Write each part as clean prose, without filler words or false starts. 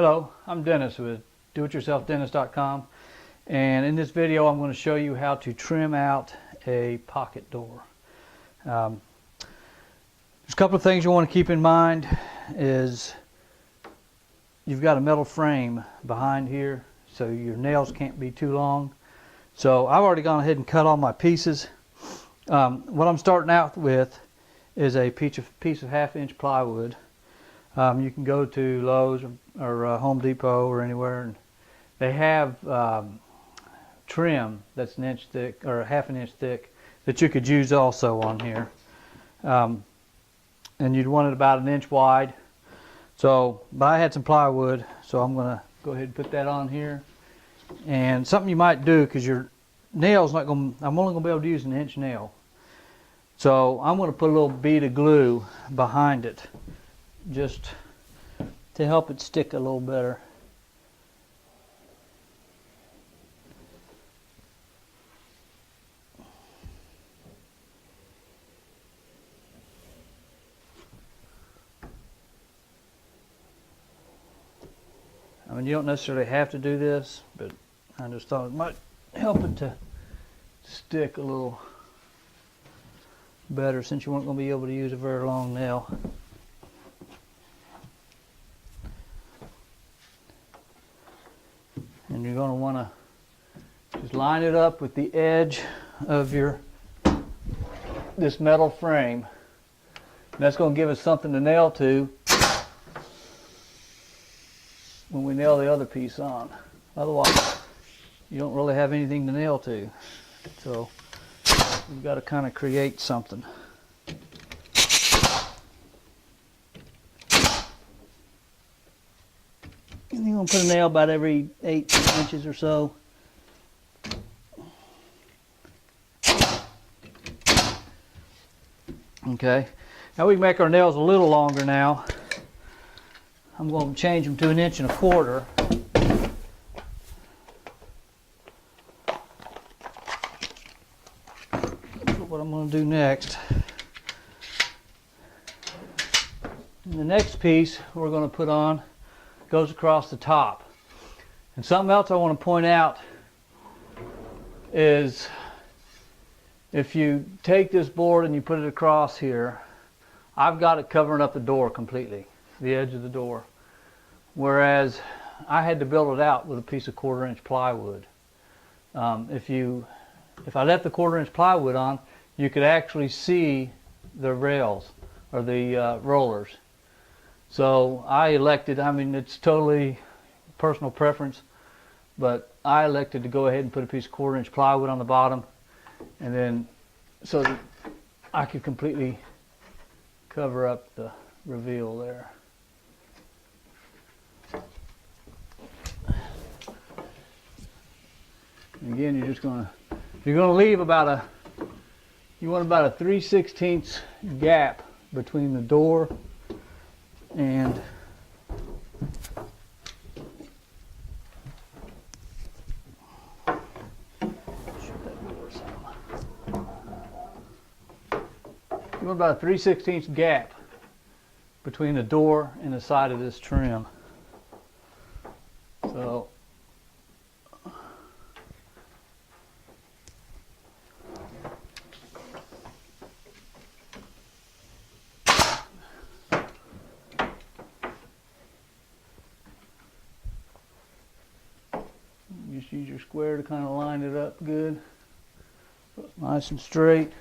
Hello, I'm Dennis with doityourselfdennis.com, and in this video I'm going to show you how to trim out a pocket door. There's a couple of things you want to keep in mind. Is you've got a metal frame behind here, so your nails can't be too long. So I've already gone ahead and cut all my pieces. What I'm starting out with is a piece of 1/2-inch plywood. You can go to Lowe's or Home Depot or anywhere, and they have trim that's 1 inch thick or 1/2 inch thick that you could use also on here. And you'd want it about 1 inch wide. So, but I had some plywood, so I'm going to go ahead and put that on here. And something you might do, because your nail's not going to, I'm only going to be able to use 1 inch nail. So I'm going to put a little bead of glue behind it, just to help it stick a little better. I mean, you don't necessarily have to do this, but I just thought it might help it to stick a little better, since you weren't going to be able to use a very long nail. And you're going to want to just line it up with the edge of this metal frame. And that's going to give us something to nail to when we nail the other piece on. Otherwise, you don't really have anything to nail to. So you've got to kind of create something. And you're going to put a nail about every 8 inches or so. Okay, now we can make our nails a little longer now. I'm going to change them to 1 1/4 inches. That's what I'm going to do next. And the next piece we're going to put on goes across the top. And something else I want to point out is, if you take this board and you put it across here, I've got it covering up the door completely, the edge of the door. Whereas I had to build it out with a piece of 1/4 inch plywood. If I left the 1/4 inch plywood on, you could actually see the rails or the rollers. So I elected, I mean, it's totally personal preference, but I elected to go ahead and put a piece of 1/4 inch plywood on the bottom, and then so that I could completely cover up the reveal there. And again, you're going to leave about you want about a 3/16 gap between the door and you want about a 3/16 gap between the door and the side of this trim. So just use your square to kind of line it up good, so it's nice and straight.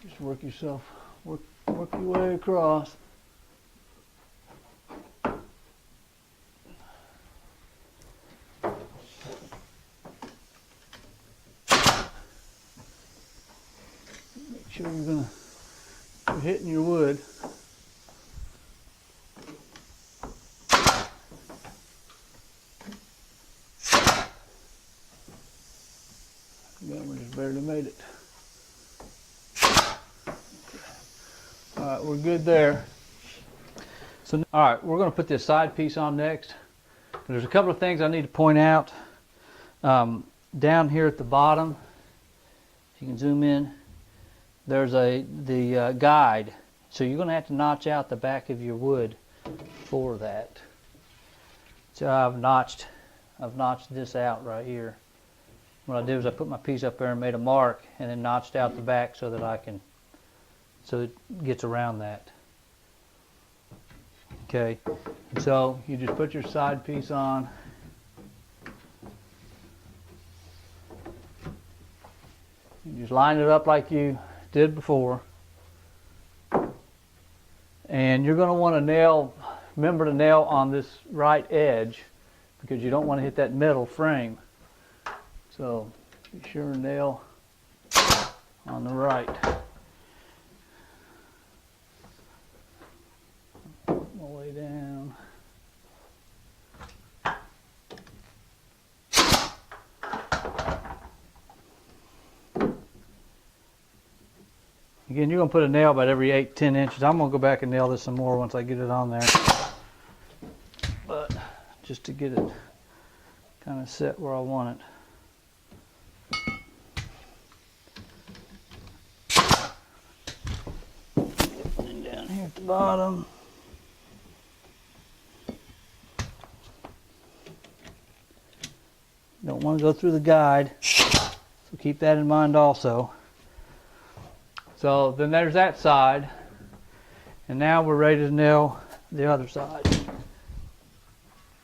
Just work your way across. Make sure you're hitting your wood. Again, we just barely made it. Alright, we're good there. So, alright, we're going to put this side piece on next. There's a couple of things I need to point out. Down here at the bottom, if you can zoom in, there's the guide. It So you're going to have to notch out the back of your wood for that. So I've notched this out right here. What I did was I put my piece up there and made a mark, and then notched out the back so that so it gets around that. Okay, so you just put your side piece on. You just line it up like you did before. And you're going to want to remember to nail on this right edge, because you don't want to hit that metal frame. So be sure to nail on the right. Work my way down. Again, you're going to put a nail about every 8-10 inches. I'm going to go back and nail this some more once I get it on there. But just to get it kind of set where I want it. And down here at the bottom. Don't want to go through the guide, so keep that in mind also. So then there's that side, and now we're ready to nail the other side.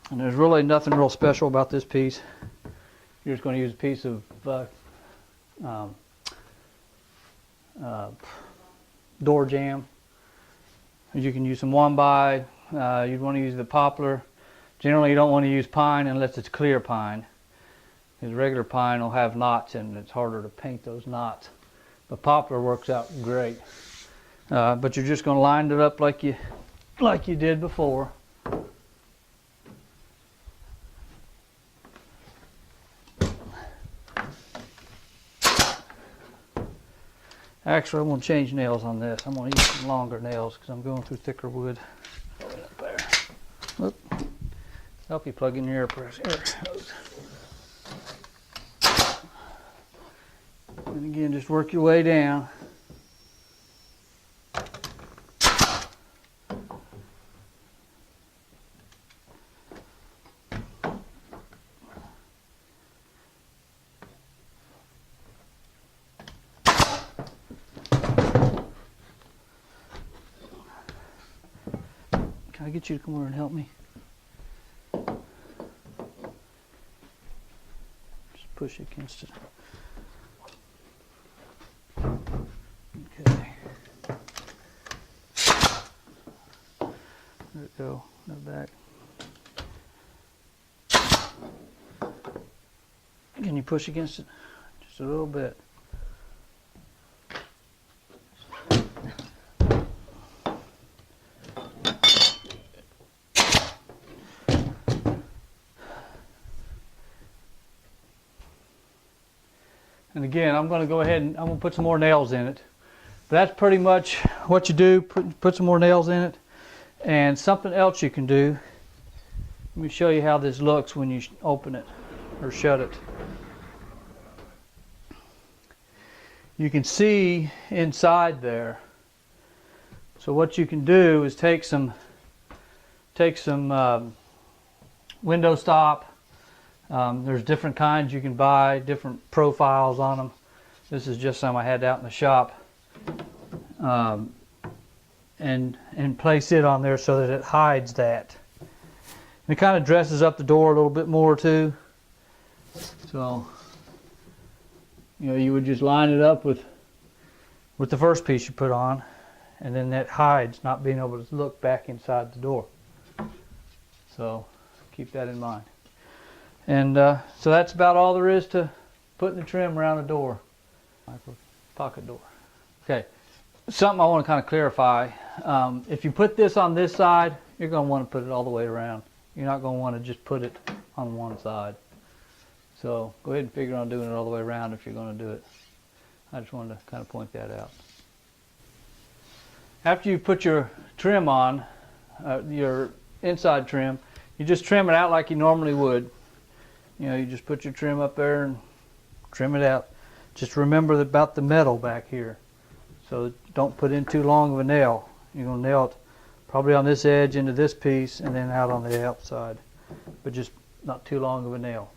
And there's really nothing real special about this piece. You're just going to use a piece of door jamb. You can use some 1x. You'd want to use the poplar. Generally, you don't want to use pine unless it's clear pine, because regular pine will have knots and it's harder to paint those knots. But poplar works out great. But you're just going to line it up like you did before. Actually, I'm going to change nails on this. I'm going to use some longer nails because I'm going through thicker wood. Up there. Whoop. Help you plug in your air press. Here it goes. And again, just work your way down. Can I get you to come over and help me? Just push against it. Okay. There we go. No back. Can you push against it? Just a little bit. And again, I'm going to go ahead and I'm going to put some more nails in it. But that's pretty much what you do. Put some more nails in it. And something else you can do. Let me show you how this looks when you open it or shut it. You can see inside there. So what you can do is take some window stop. There's different kinds you can buy, different profiles on them. This is just some I had out in the shop. And place it on there so that it hides that. And it kind of dresses up the door a little bit more too. So, you know, you would just line it up with the first piece you put on, and then that hides not being able to look back inside the door. So keep that in mind. And so that's about all there is to putting the trim around the door. Pocket door. Okay, something I want to kind of clarify. If you put this on this side, you're going to want to put it all the way around. You're not going to want to just put it on one side. So go ahead and figure on doing it all the way around if you're going to do it. I just wanted to kind of point that out. After you put your trim on, your inside trim, you just trim it out like you normally would. You know, you just put your trim up there and trim it out. Just remember about the metal back here. So don't put in too long of a nail. You're going to nail it probably on this edge into this piece and then out on the outside, but just not too long of a nail.